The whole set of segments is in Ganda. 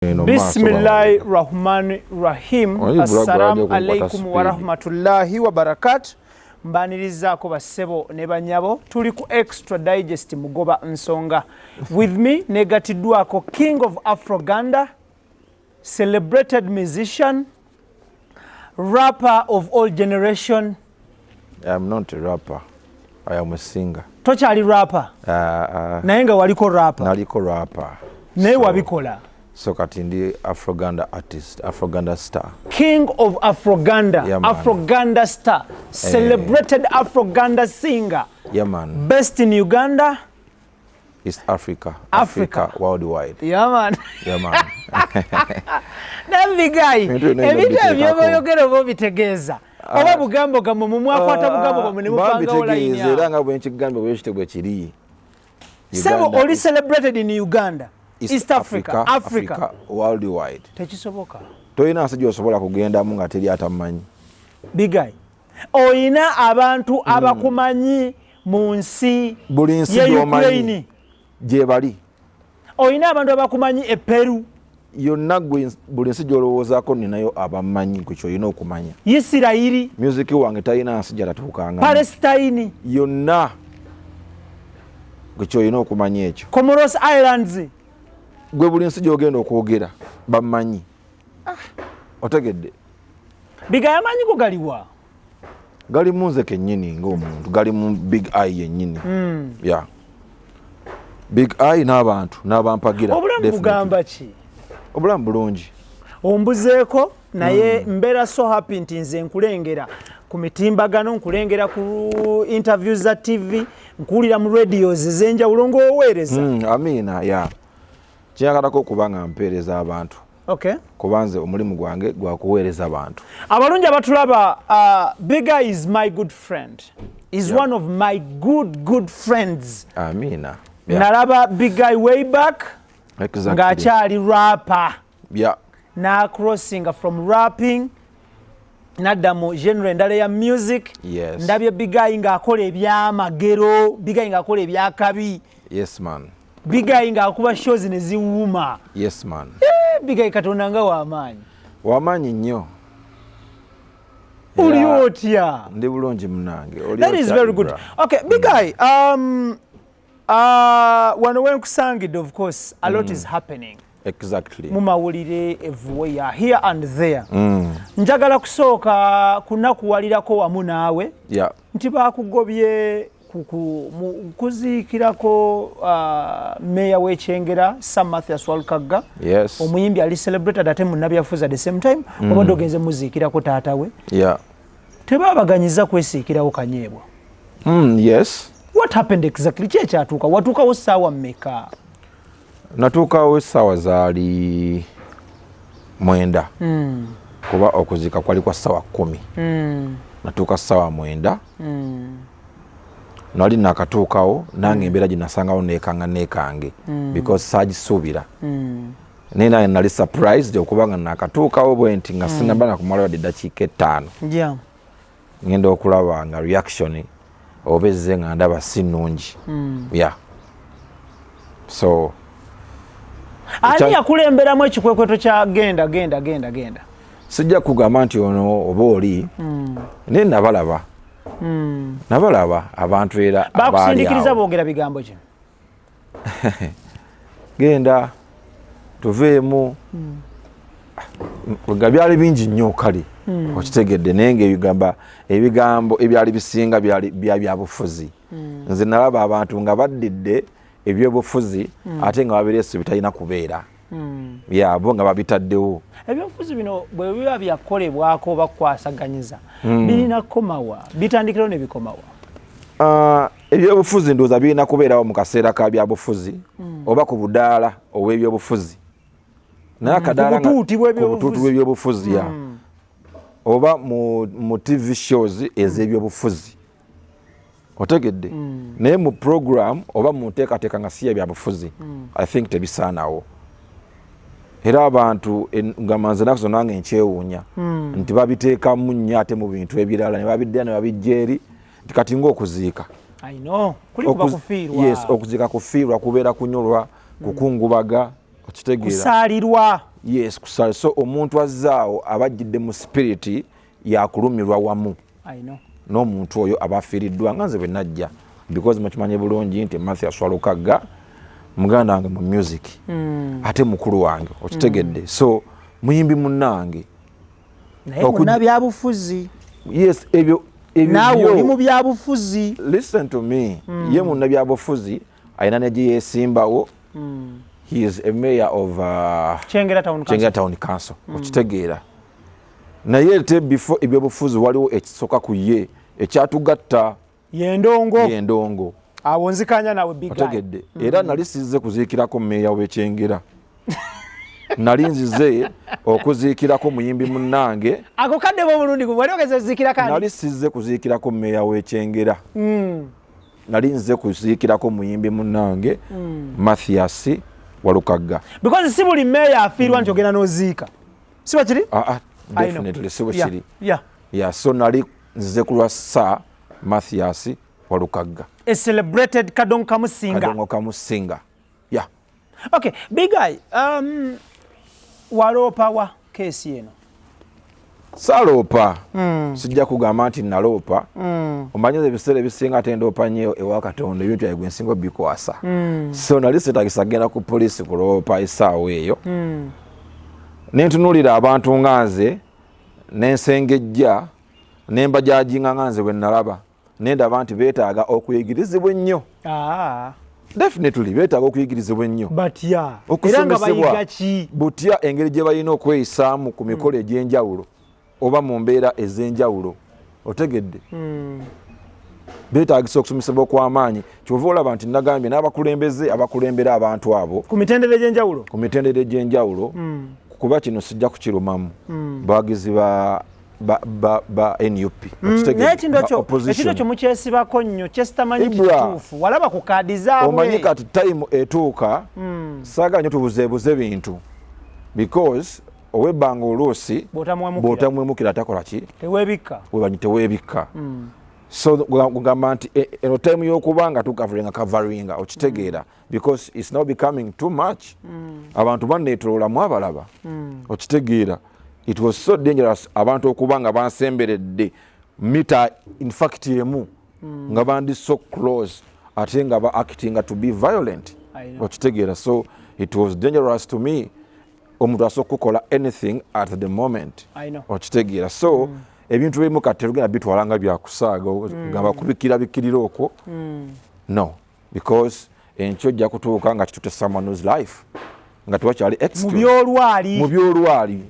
Bismillahirrahmanirrahim. Assalamu alaikum wa rahmatullahi wa barakatuh. Mbanirizaako bassebo ne banyabo tuli ku Extradigest mugoba nsonga. With me negatiddwako King of Afroganda, celebrated musician, rapper of all generation. I am not a rapper. I am a singer. Tokyali rapper? Naye nga waliko rapper? Naliko rapper. Naye wabikola? So kati ndi Afroganda artist, Afroganda star. King of Afroganda, yeah, Afroganda star, celebrated Afroganda singer. Yeah, man. Best in Uganda, East Africa, Africa worldwide. Yeah, man. Yeah, man. That big guy. Every time you get over bitegeza. Oba bugambo gambo mumwakwata bugambo gambo ne mupanga online ya. Bitegeza nga bwenchi gambo bwechitebwe kiri. Sebo only celebrated in Uganda. East Africa, Africa worldwide. Tekisoboka. Toyina asije osobola kugenda mu nga teri atamanyi. Big guy. Oyina abantu abakumanyi mu nsi ya Ukraine gye bali. Oyina abantu abakumanyi e Peru. Yonna buli nsi gy'olowoozaako ninayo abamanyi ku ky'olina okumanya. Isirayiri. Music wange talina nsi gy'atatuukanga. Palestine. Yonna ku ky'olina okumanya ekyo. Comoros Islands. Gwe buli nsi gy'ogenda okwogera bamanyi. Otegedde. Biga yamanyi ko galiwa? Gali mu nze kennyini ng'omuntu, gali mu Big Eye yennyini. Yeah. Big Eye n'abantu n'abampagira. Obulamu bugamba ki? Obulamu bulungi. Ombuzeeko naye mbeera so happy nti nze nkulengera ku mitimbagano, nkulengera ku interviews za TV, nkuwulira mu radios ez'enjawulo ng'oweereza. Amiina, yeah. Kyagalako kubanga mpeereza abantu. Okay. Kubanze omulimu gwange gwa kuweereza abantu. Abalungi abatulaba, Big Guy is my good friend. Is one of my good friends. Amiina. Nalaba Big Guy way back. Exactly. Ng'akyali rapper. Yeah. Na crossing from rapping. Nadda mu genre endala ya music. Yes. Ndabye Big Guy ng'akola ebyamagero, Big Guy ng'akola ebyakabi. Yes, man. Big Guy ng'akuba shows ne ziwuma. Yes, man. Big Guy Katonda nga w'amaanyi. W'amaanyi nnyo. Uli otya? Ndi bulungi munange. That is very good. Okay, Big Guy, wano wenkusangidde, of course, a lot is happening. Exactly. Mumawulire everywhere, here and there. Njagala kusooka kunakuwalirako wamu naawe. Yeah. Nti baakugobye kuziikirako meya w'Ekyengera Sam Mathias Walukagga. Yes. Omuyimbi ali celebrated ate munnabyafuzi at the same time. Obadde ogenze muziikirako taata we. Yeah. Tebaabaganyiza kwesiikirawo kanyeebwa. Yes. What happened exactly? Ki ekyatuuka? Watuukawo ssaawa mmeka? Natuukawo essaawa zaali 9. Kuba okuziika kwali kwa ssaawa 10. Natuuka ssaawa 9. Nali nakatuukawo nange embeera gye nasangawo neekange because saagisuubira. Naye naye nali surprised okuba nga nakatuukawo bwe nti nga sinaba nakumala wadde eddakiika 5. Yeah. Ngenda okulaba nga reaction oba ezze nga ndaba si nnungi. Yeah. So ani yakulemberamu ekikwekweto kya genda? Sijja kugamba nti ono oba oli naye nabalaba. Nabalaba abantu era abaali awo. Bakusindikiriza boogera bigambo ki? Genda tuveemu. Nga byali bingi nnyo kale okitegedde naye ebigambo ebyali bisinga bya bufuzi. Nze nalaba abantu nga baddidde ebyobufuzi ate nga babireese bitalina kubeera. Bo nga babitaddewo. Ebyobufuzi bino bwe biba byakolebwako bakwasaganyiza birina kukomawa, bitandikirawo ne bikomawa. Ebyobufuzi ndowooza birina kubeerawo mu kaseera ka byabufuzi oba ku budaala obw'ebyobufuzi. Naye akadaala ku butuuti bw'ebyobufuzi oba mu TV shows ez'ebyobufuzi. Otegedde? Naye mu program oba mu nteekateeka nga si ya byabufuzi, I think tebisaanawo. Era abantu nga manze naku zonna nga nkyewuunya nti babiteekamu nnyo ate mu bintu ebirala ne babiddira ne babijja eri nti kati ng'okuziika. I know. Kuli kuba kufiirwa. Yes, okuziika kufiirwa kubeera kunyolwa, kukungubaga, okitegeera. Kusaalirwa. yes kusala so omuntu azaawo abajjidde mu spirit yakulumirwa wamu n'omuntu oyo abafiiriddwa nga nze bwe najja because mukimanye bulungi nti Mathias Walukagga muganda wange mu music ate mukulu wange okitegedde so muyimbi munnange naye byabufuzi yes ebyo naawe oli mu byabufuzi listen to me ye munna byabufuzi ayina ne gye yeesimbawo he is a mayor of Chengera Town Council okitegeera naye te before ebyobufuzi waliwo ekisoka ku ye ekyatugatta yendongo awo nzikanya nawe big guy otegedde era nali sizze kuziikirako meya w'Ekyengera nali nzize okuziikirako muyimbi munnange ako kadde bo bulungi wali ogeze kuziikira kandi nali sizze kuziikirako meya w'Ekyengera nali nzize kuziikirako muyimbi munnange Mathias Walukagga because si buli meya afiirwa nti ogenda n'oziika si bakiri definitely si bwekiri so nali nzize kulwasa Mathias Walukagga a celebrated Kadongo Kamusinga okay big guy waloopa wa kesi eno saloopa sijja kugamba nti naloopa omanyiza ebiseera ebisinga ate ndoopa nnyo ewa Katonda ebintu byange nsinga bikwasa so nali seetagisa genda ku poliisi kuloopa essaawa eyo nentunuulira abantu nga nze nensengejja nembajajinga nga nze bwe nalaba nendaba nti beetaaga okuyigirizibwa ennyo definitely beetaaga okuyigirizibwa ennyo okusomesebwa butya engeri gye balina okweyisaamu ku mikolo egy'enjawulo oba mu mbeera ez'enjawulo otegedde beetaagisa okusomesebwa okw'amaanyi kyova olaba nti nagambye n'abakulembeze abakulembera abantu abo ku mitendera egy'enjawulo kuba kino sijja kukirumamu bawagizi ba NUP ekintu kyo mukyesibako nnyo kyesitamanyi kituufu walaba ku kaadi zaabwe omanyi kati time etuuka saagala nnyo tubuzeebuze bintu because owebbanga oluusi bw'otamwemukira takola ki teweebikka so kugamba nti eno time y'okuba nga tukavaringa okitegeera because it's now becoming too much abantu banneetololamu abalaba okitegeera it was so dangerous abantu okuba nga bansemberedde mita in fact emu nga bandi so close ate nga ba acting to be violent okitegeera so it was dangerous to me omuntu asobola kukola anything at the moment okitegeera so ebintu bimu kati tugenda bitwala nga byakusaaga gamba kubikirabikirira okwo no because enkyo ojja kutuuka nga kitute someone's life nga tewakyali mu byolwali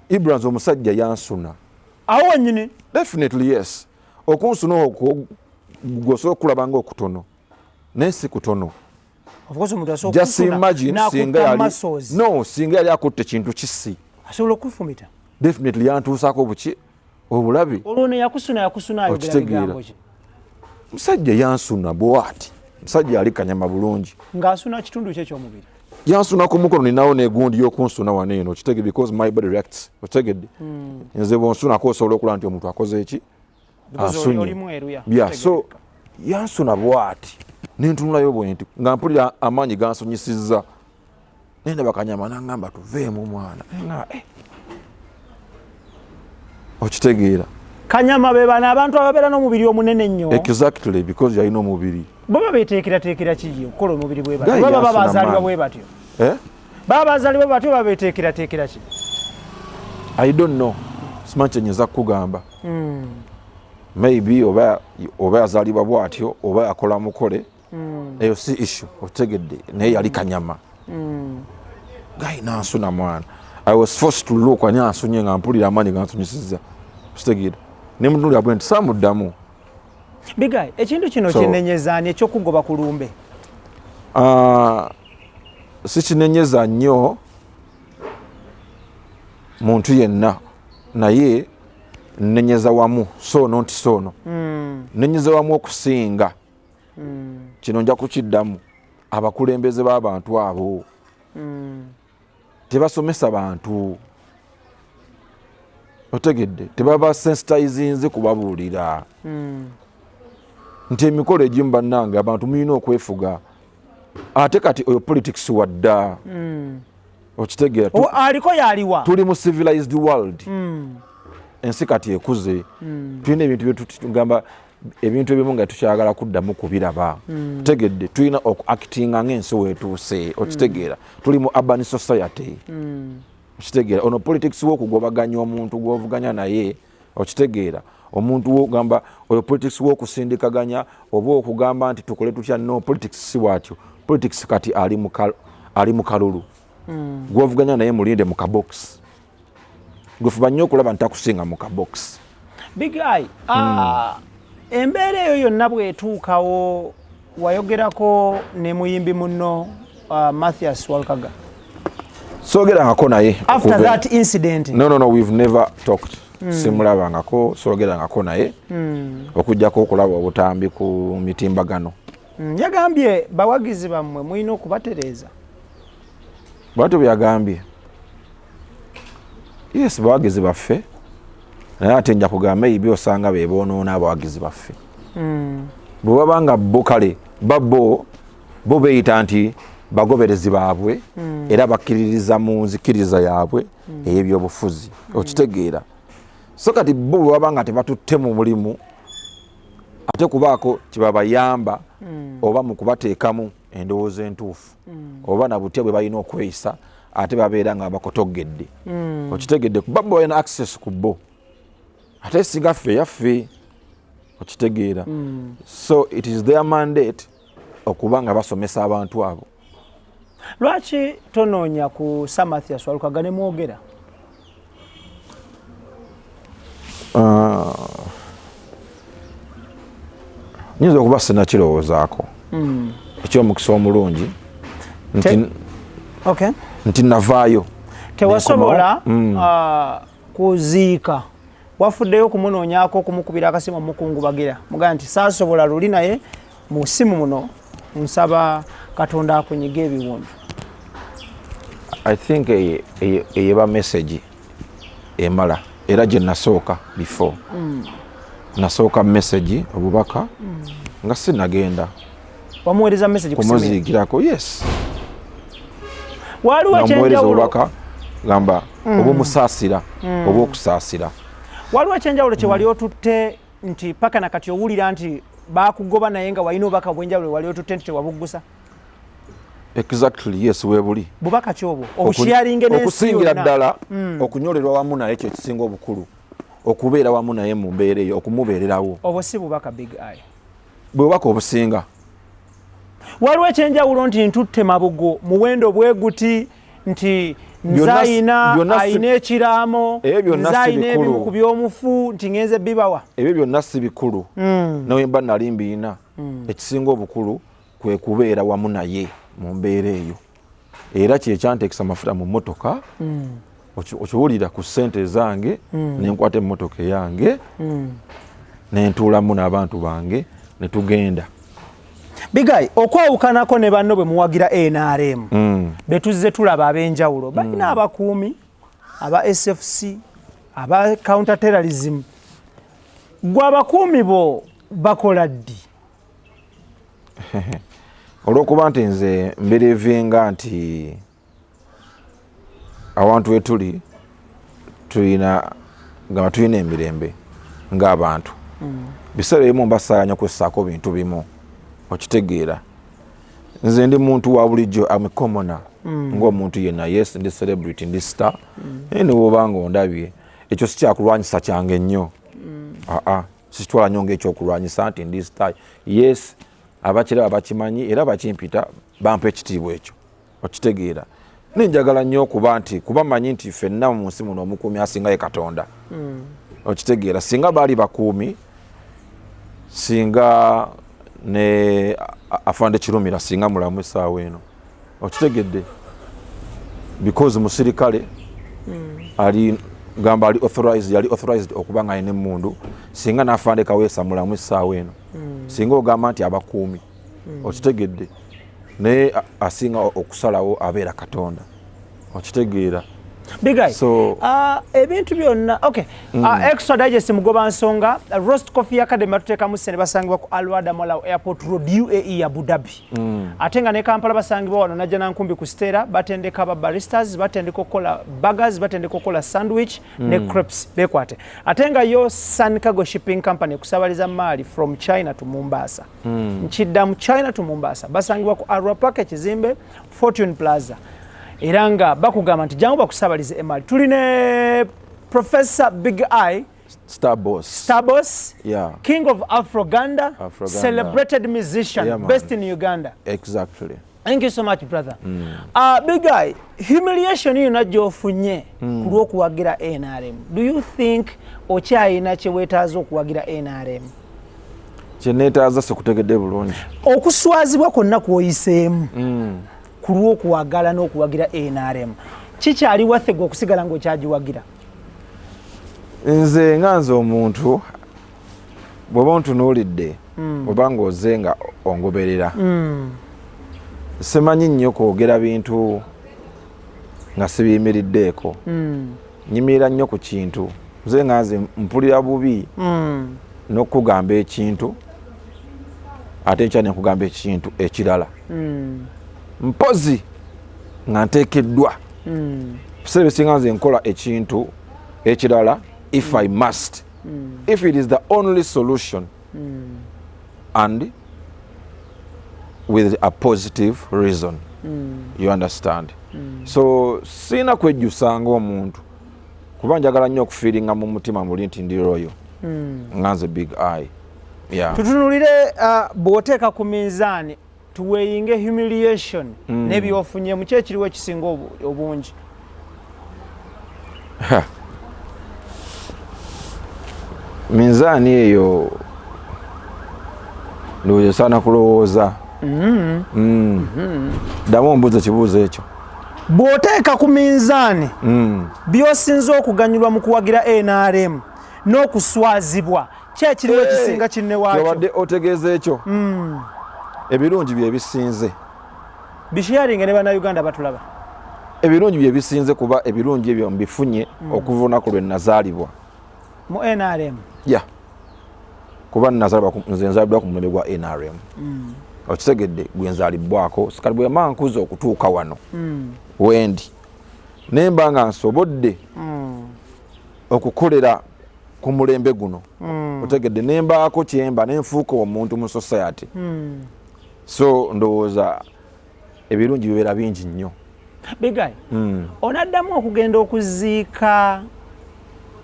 Ibrahim omusajja yansuna awo nyine definitely yes okunsuna okwo gwosobola okulaba nga okutono naye si kutono just imagine singa yali akutte kintu kisi asobola okufumita definitely yantuusako buki obulabi olwo ne yakusuna okitegeera musajja yansuna bwati musajja yali kanyama bulungi ng'asuna kitundu kye ky'omubiri yansuna ku mukono ninawo negundi y'okunsuna wano eno okitege because my body reacts okitegedde nze bwonsunako osobola okulaba nti omuntu akoze eki ansunye so yansuna bwati nentunulayo bwenti nga mpulira amaanyi gansunyisizza nendaba kanyama nangamba tuveemu mwana okitegeera kanyama be bano abantu ababeera n'omubiri omunene ennyo exactly because yalina omubiri bo babeeteekerateekera ki okukola omubiri bwe batyo baba bazaalibwa bwe batyo baba bazaalibwa bwe batyo babeeteekerateekera ki I don't know simanyi kyenyinza kukugamba maybe oba yazaalibwa bwatyo oba yakola mukole eyo si issue otegedde naye yali kanyama gayi nansuna mwana I was forced to look ani ansunye nga mpulira amaanyi gansunyisizza kitegeera ne mutunulira bwe nti saamuddamu bigayi ekintu kino kyenenyeza ekyokugoba ku lumbe sikinenyeza nnyo muntu yenna naye nenyeza wamu soono nti soono nenyeza wamu okusinga kino nja kukiddamu abakulembeze b'abantu abo tebasomesa bantu otegedde tebaba sensitizinze kubabuulira nti emikolo egimu bannange abantu mulina okwefuga ate kati oyo politics wadda okitegeera aliko yaliwa tuli mu civilized world ensi kati ekuze tulina ebintu byetugamba ebintu ebimu nga tukyagala kuddamu kubiraba tegedde tulina okuactinga ng'ensi weetuuse okitegeera tuli mu urban society okitegeera ono politics w'okugobaganya omuntu gw'ovuganya naye okitegeera omuntu wogamba oyo politics w'okusindikaganya oba okugamba nti tukole tutya no politics si bwatyo politics kati ali mu kalulu gw'ovuganya naye mulinde mu kabox gwefuba nnyo okulaba ntakusinga mu kabox Big Eye embeera eyo yonna bwetuukawo wayogerako ne muyimbi munno Mathias Walkaga soogerangako naye after that incident no we've never talked simulabangako soogerangako naye okujjako okulaba obutambi ku mitimbagano yagambye bawagizi bammwe mulina okubatereeza bwatyo byagambye yes bawagizi baffe naye ate nja kugamba ebyo osanga be boonoona abawagizi baffe bwe babanga bo kale bo beeyita nti bagoberezi baabwe era bakkiririza mu nzikiriza yaabwe ey'ebyobufuzi okitegeera so kati bo bwe babanga tebatutte mu mulimu ate kubaako kibabayamba oba mu kubateekamu endowooza entuufu oba na butya bwe balina okweyisa ate babeera nga bakotogedde okitegedde kuba bo balina access ku bo ate singa ffe yaffe okitegeera so it is their mandate okuba nga basomesa abantu abo. Lwaki tonoonya ku Mathias Walkaga ne mwogera? Nyinza okuba sinakirowoozaako ekyomukisa omulungi nti navaayo tewasobola kuziika wafuddeyo okumunoonyaako okumukubira akasimu omukungubagira mugaa nti saasobola luli naye mu simu muno nsaba Katonda akunyiga ebiwundu. I think eyeba message emala era gye nasooka before nasooka message obubaka nga sinagenda wamuweereza message kumuziikirako yes waliwo ekyenjawulo obubaka gamba obumusaasira oba okusaasira waliwo ekyenjawulo kye wali otutte nti paka nakati owulira nti bakugoba naye nga walina obubaka bw'enjawulo wali otutte nti tewabuggusa. Exactly, yes, webuli. Bubaka kyobo obusharinge n'ensi okusingira ddala okunyolerwa wamu naye kye kisinga obukulu okubeera wamu naye mu mbeera eyo okumubeererawo obwo si bubaka Big Eye bwebaka obusinga. Waliwo ekyenjawulo nti ntutte mabugo muwendo bweguti nti nzayina ayina ekiraamo nzayina ebimu ku by'omufu nti ngenze bibawa ebyo byonna si bikulu nawe mba nali mbiina ekisinga obukulu kwe kubeera wamu naye mu mbeera eyo era kyekyanteekisa amafuta mu mmotoka okiwulira ku ssente zange nenkwata emmotoka eyange nentuulamu n'abantu bange ne tugenda. Big Eye okwawukanako ne banno bwe muwagira NRM betuzze tulaba ab'enjawulo balina abakuumi aba SFC aba counter terrorism gwe abakuumi bo bakola ddi? Olw'okuba nti nze mberevinga nti awantu wetuli tulina emirembe ng'abantu biseera ebimu mbasaanya kwessaako bintu bimu okitegeera nze ndi muntu wa bulijjo amikomona ng'omuntu yenna yes ndi celebrity ndi star naye ne bw'oba nga ondabye ekyo si kyakulwanyisa kyange nnyo sikitwala nnyo ng'ekyokulwanyisa nti ndi star yes abakiraba bakimanyi era bakimpita bampa ekitiibwa ekyo okitegeera nenjagala nnyo okuba nti kuba manyi nti ffenna mu nsi muno omukuumi asingaye Katonda okitegeera singa baali bakuumi singa ne afande Kirumira singa mulamu essaawa eno okitegedde because musirikale ali gamba ali authorized okuba nga ayina emmundu singa n'afande Kaweesa mulamu essaawa eno singa ogamba nti abakuumi okitegedde naye asinga okusalawo abeera Katonda okitegeera Big guy. So ebintu byonna okay. Extradigest mugoba nsonga Roast Coffee Academy batuteka musene basangibwa ku Alwada Mola Airport Road UAE Abu Dhabi. Atenga ne Kampala basangibwa wano najja nankumbi ku Stera batendeka ba baristas batendeka kola burgers batendeka kola sandwich ne crepes bekwate. Atenga yo Sun Cargo Shipping Company kusabaliza mali from China to Mombasa. Nchidda mu China to Mombasa basangibwa ku Arwa Park Kizimbe Fortune Plaza. Iranga bakugamba nti jangu bakusabalize emali. Tuline Professor Big Eye Star Boss, yeah. King of Afroganda, celebrated musician, yeah, based in Uganda. Exactly. Thank you so much, brother. Big Eye, humiliation you najja ofunye kulw'okuwagira NRM. Do you think okyayina kye weetaaza okuwagira NRM? Kye neetaaza sekutegedde bulungi. Okuswazibwa kwonna kw'oyiseemu kulw'okuwagala n'okuwagira NRM. Kikyali wathe gwe okusigala ng'okyagiwagira? Nze nganze omuntu bw'oba ontunuulidde oba ng'oze nga ongoberera simanyi nnyo kwogera bintu nga sibiyimiriddeeko nyimirira nnyo ku kintu nze nganze mpulira bubi n'okugamba ekintu ate nkya ne nkugamba ekintu ekirala mpozi nga nteekeddwa biseera bisinga nze nkola ekintu ekirala if I must, if it is the only solution and with a positive reason, you understand. So sina kwejjusanga omuntu kuba njagala nnyo okufiiringa mu mutima muli nti ndi royo nganze Big Eye. Yeah. Tutunulire bw'oteeka ku minzaani tuweeyinge humiliation n'ebyofunye mu kyekiriwo ekisinga obungi. Minzaani eyo ndowooza saana kulowooza. Ddamu ombuuza kibuuzo ekyo. Bw'oteeka ku minzaani by'osinza okuganyulwa mu kuwagira NRM n'okuswazibwa kyekiriwo ekisinga kinne waakyo. Kyobadde otegeeza ekyo. Ebirungi bye bisinze. Bisharinga ne bannayuganda batulaba. Ebirungi bye bisinze kuba ebirungi ebyo mbifunye okuva olunaku lwe nazaalibwa. Mu NRM? Yeah. Kuba nzaalibwa ku mulembe gwa NRM. Okitegedde gwe nzaalibwako sikali bwe mankuza okutuuka wano. Wendi. Nemba nga nsobodde okukolera ku mulembe guno. Otegedde nembaako kyemba nenfuuka omuntu mu society. So ndowooza ebirungi bibeera bingi nnyo. Big Guy, onaddamu okugenda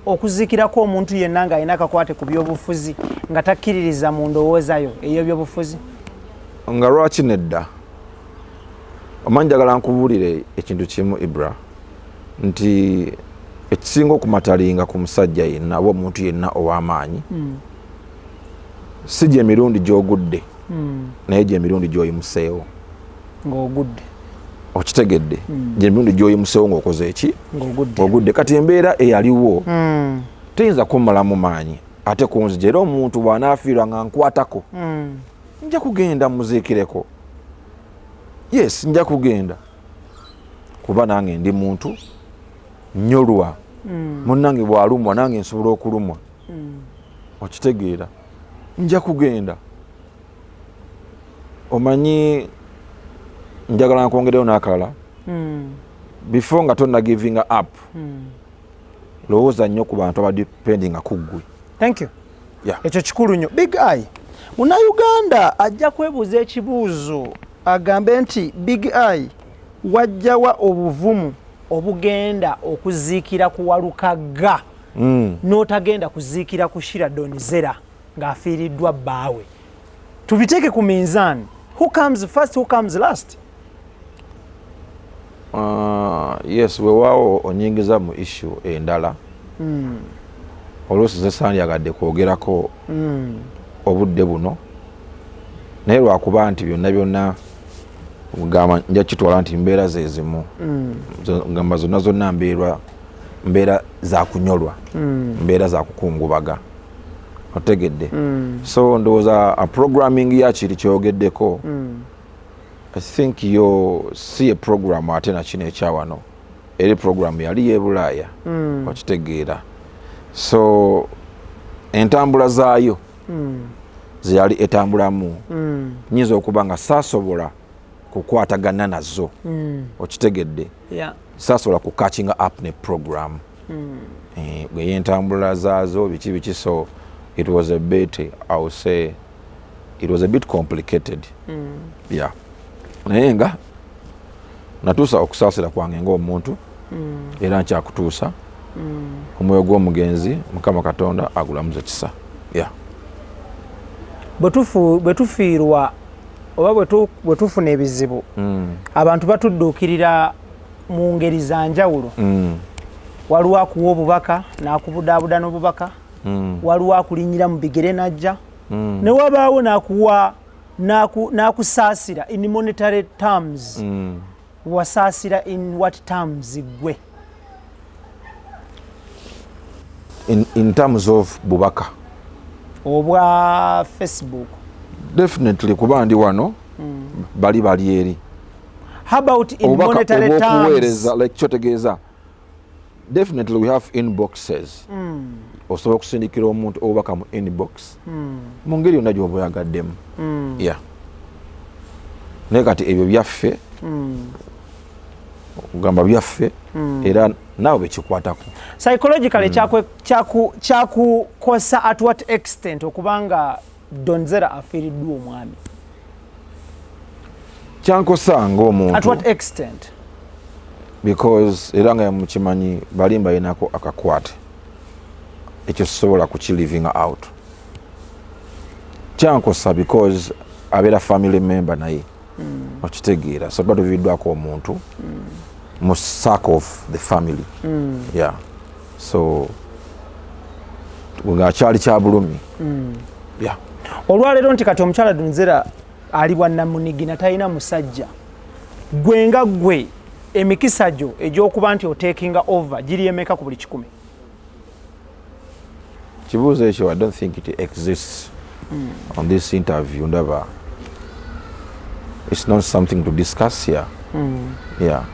okuziikirako omuntu yenna ng'alina akakwate ku byobufuzi nga takkiririza mu ndowoozayo ey'ebyobufuzi? Nga lwaki nedda? Omanyi njagala nkubuulire ekintu kimu Ibra nti ekisinga okumatalinga ku musajja yenna oba omuntu yenna ow'amaanyi si gye emirundi gy'ogudde naye gye emirundi gy'oyimuseewo ng'ogudde. Okitegedde gye emirundi gy'oyimuseewo ng'okoze eki ng'ogudde. Kati embeera eyaliwo teyinza kummalamu maanyi ate kunzija era omuntu bw'anaafiirwa nga nkwatako nja kugenda muziikireko. Yes, nja kugenda kuba nange ndi muntu nnyolwa munnange bw'alumwa nange nsobola okulumwa. Okitegeera nja kugenda. Omanyi njagala nkwongereyo n'akalala before nga tonna giving up lowooza nnyo ku bantu abadipendinga ku ggwe. Thank you. Yeah. Ekyo kikulu nnyo. Big Eye, Munnayuganda ajja kwebuuza ekibuuzo agambe nti Big Eye wajjawa obuvumu obugenda okuziikira ku Walukagga n'otagenda kuziikira ku Shira Donizera ng'afiiriddwa bbaawe. Tubiteeke ku minzaani. Who comes first, who comes last? Yes, weewaawo onyingiza mu issue endala. Oluusi ze sandyagadde kwogerako obudde buno naye lwakuba nti byonna byonna gamba nja kitwala nti mbeera ze zimu gamba zonna mbeera za kunyolwa mbeera za kukungubaga otegedde. So ndowooza a programming ya kiri kyogeddeko I think yo si a program ate na kino ekyawano eri program yali yebulaaya okitegeera so entambula zaayo zeyali etambulamu nyinza okuba nga saasobola kukwatagana nazo okitegedde saasobola ku catching up ne program entambula zaazo biki so it was a bit, I would say it was a bit complicated yeah naye nga natuusa okusaasira kwange ng'omuntu era nkyakutuusa omwoyo gw'omugenzi Mukama Katonda agulamuze kisa yeah bwe tufiirwa oba bwe tufuna ebizibu abantu batudduukirira mu ngeri za njawulo waliwo akuwa obubaka n'akubudaabuda n'obubaka waliwo akulinnyira mu bigere najja ne wabaawo n'akusaasira in monetary terms wasaasira in what terms gwe in terms of bubaka obwa Facebook definitely kuba ndi wano bali eri how about in monetary terms like kyotegeeza definitely we have inboxes osobola okusindikira omuntu obubaka mu inbox mu ngeri yonna gy'oba oyagaddemu yeah naye kati ebyo byaffe ogamba byaffe era naawe bekikwatako psychologically kyakukosa at what extent okubanga Donzera afiiriddwa omwami kyankosa ng'omuntu at what extent because era nga mukimanyi balimba yenako akakwate ekyo sobola kukiliving out kyankosa because abeera family member naye okitegeera so tuba tuviiddwako omuntu mu circle of the family yeah so ngaakyali kya bulumi yeah olwaleero nti kati omukyala Donzera ali bwannamunigina talina musajja gwe nga gwe emikisa gyo egy'okuba nti otakinga over giri emeka ku buli 100 kibuuzo ekyo I don't think it exists on this interview ndaba it's not something to discuss here yeah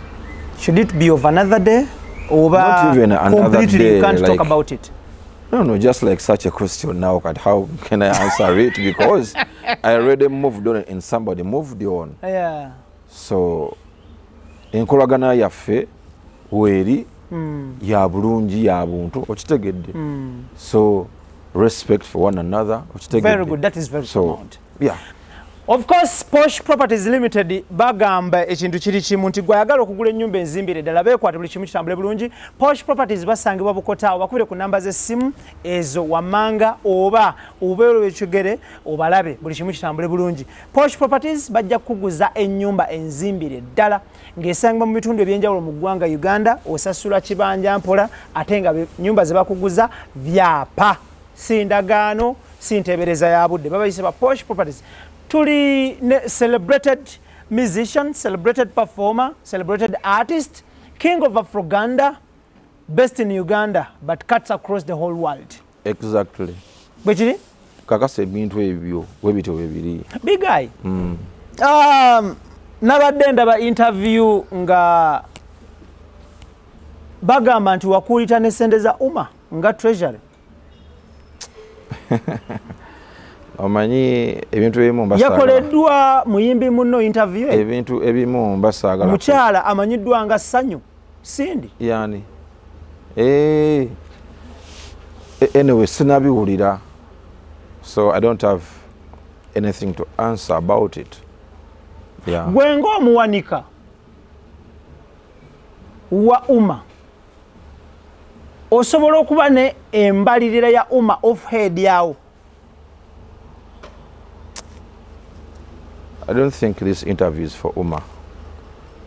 should it be of another day or not even another completely day you can't like, talk about it no just like such a question now how can I answer it because I already moved on and somebody moved on yeah so enkolagana yaffe weeri ya bulungi ya buntu okitegedde so respect for one another okitegedde very good that is very profound yeah of course Posh Properties Limited bagamba ekintu kiri kimu nti gwayagala okugula ennyumba enzimbire ddala beekwate buli kimu kitambule bulungi Posh Properties basangibwa Bukota bakubire ku namba z'essimu ezo wammanga oba obeero ekigere obalabe buli kimu kitambule bulungi Posh Properties bajja kukuguza ennyumba enzimbire ddala ng'esangibwa mu bitundu ebyenjawulo mu ggwanga Uganda osasula kibanja mpola ate nga nnyumba ze bakuguza byapa si ndagaano si nteebereza ya budde babayise ba Posh Properties tuli celebrated musician, celebrated performer, celebrated artist, king of Afroganda, best in Uganda, but cuts across the whole world. Exactly. Bwekiri? Kakase bintu ebyo webito webiri. Big guy. Nabadde ndaba interview nga bagamba nti wakuulita ne ssente za umma nga treasury. Omanyi ebintu ebimu mbasagala yakoleddwa muyimbi munno interview ebintu ebimu mbasagala mukyala amanyiddwa nga Ssanyu Sindi yani anyway sinabiwulira so I don't have anything to answer about it yeah gwe ng'omuwanika wa umma osobola okuba ne embalirira ya umma off head yawo I don't think this interview is for Uma.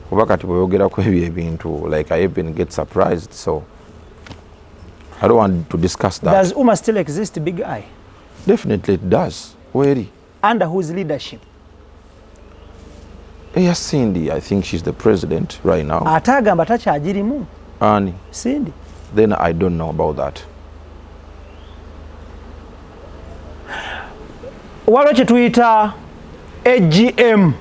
Kubakati boyogera ku ebyo ebintu like I even get surprised so I don't want to discuss that. Does Uma still exist, Big Eye? Definitely it does. Where? Under whose leadership? Yes, Cindy. I think she's the president right now. Atagamba takyagirimu. Ani? Cindy. Then I don't know about that. Waliwo kye tuyita AGM,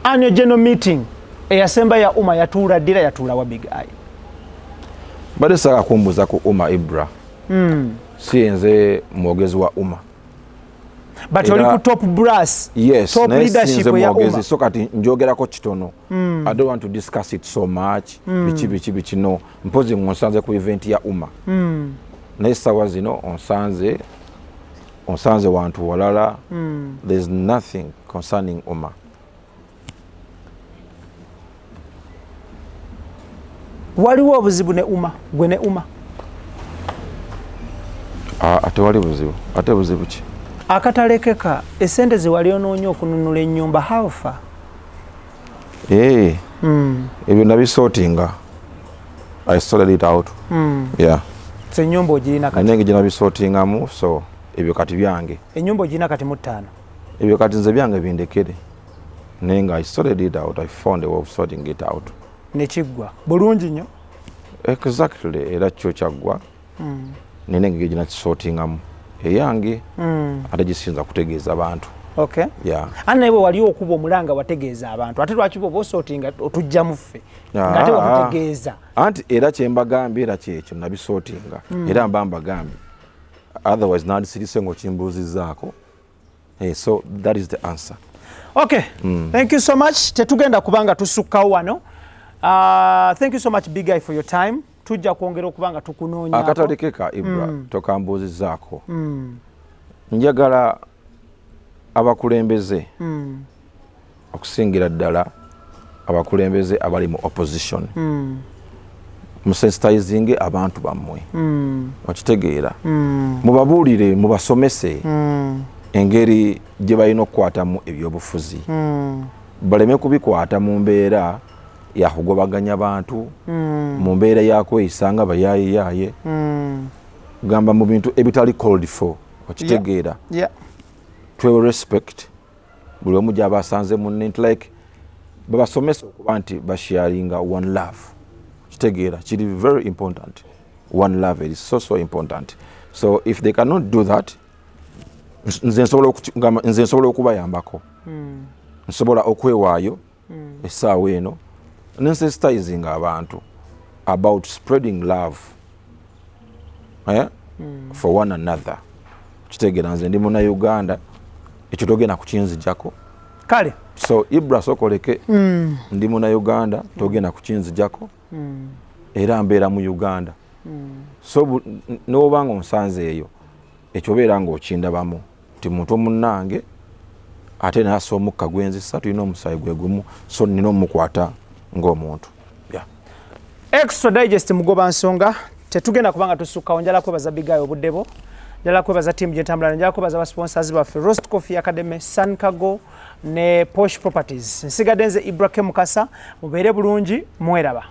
annual general meeting eyasemba ya Uma yatuula ddira yatuula wa Big Eye bade saka kumbuza ku Uma Ibra si nze mwogezi wa Uma but oli ku top brass yes top leadership ya Uma so kati njogerako kitono I don't want to discuss it so much bichi no mpozi ngonsanze ku event ya Uma naye sawa zino onsanze wantu walala there's nothing concerning Uma. Waliwo obuzibu ne Uma gwe ne Uma ate wali buzibu ate buzibu ki akatalekeka esente ze wali onoonya okununula ennyumba haufa ebyo nabisortinga I sorted it out yeah so ennyumba ogirina kati nange ginabisortingamu so ebyo kati byange ennyumba ogirina kati mu 5 ebyo kati nze byange bindekere nenga I sorted it out I found a way of sorting it out nekiggwa bulungi nnyo exactly era kyo kyaggwa nenenge gina kisortingamu eyange ate gisinza kutegeeza abantu okay yeah naye wali okuba omulanga wategeeza abantu ate lwaki bwo sortinga otujja muffe ngate wakutegeeza anti era kyembagambye era kyekyo nabisortinga era mbagambye otherwise nandi sirise ngo kimbuuzizaako so that is the answer. Okay, thank you so much. Tetugenda kubanga tusukkawo wano. Thank you so much Big Eye for your time. Tujja kwongera okubanga tukunoonya. Akatalekeka Ibra tokambuuzizaako. Njagala abakulembeze okusingira ddala abakulembeze abali mu opposition musensitizing abantu bammwe okitegeera mubabuulire mubasomese engeri gye balina okukwatamu ebyobufuzi baleme kubikwata mu mbeera yakugobaganya bantu mu mbeera yakweyisa nga bayaayeyaye gamba mu bintu ebitali called for okitegeera twewe respect buli omu gy'aba asanze munne like babasomesa okuba nti basharinga one love okitegeera kiri very important one love is so important so if they cannot do that nze nsobola okubayambako nsobola okwewaayo essaawa eno nensensitizing abantu about spreading love for one another kitegeera nze ndi Munnayuganda ekyo togenda kukinzijjako kale so Ibra sokoleke ndi Munnayuganda togenda kukinzijjako era mbeera mu Uganda so n'obanga onsanze eyo ekyo beera ng'okindabamu nti muntu munnange ate naasa omukka gwenzisa tulina omusaayi gwe gumu so nina omukwata ng'omuntu. Extradigest mugoba nsonga tetugenda kubanga tusukkawo. Njala kwebaza Big Eye obuddebo, njala kwebaza tiimu gyentambula, njala kwebaza abasponsazi baffe Roast Coffee Academy, Sun Cargo ne Posh Properties. Nsigadde nze Ibrahim Mukasa, mubeere bulungi, mweraba.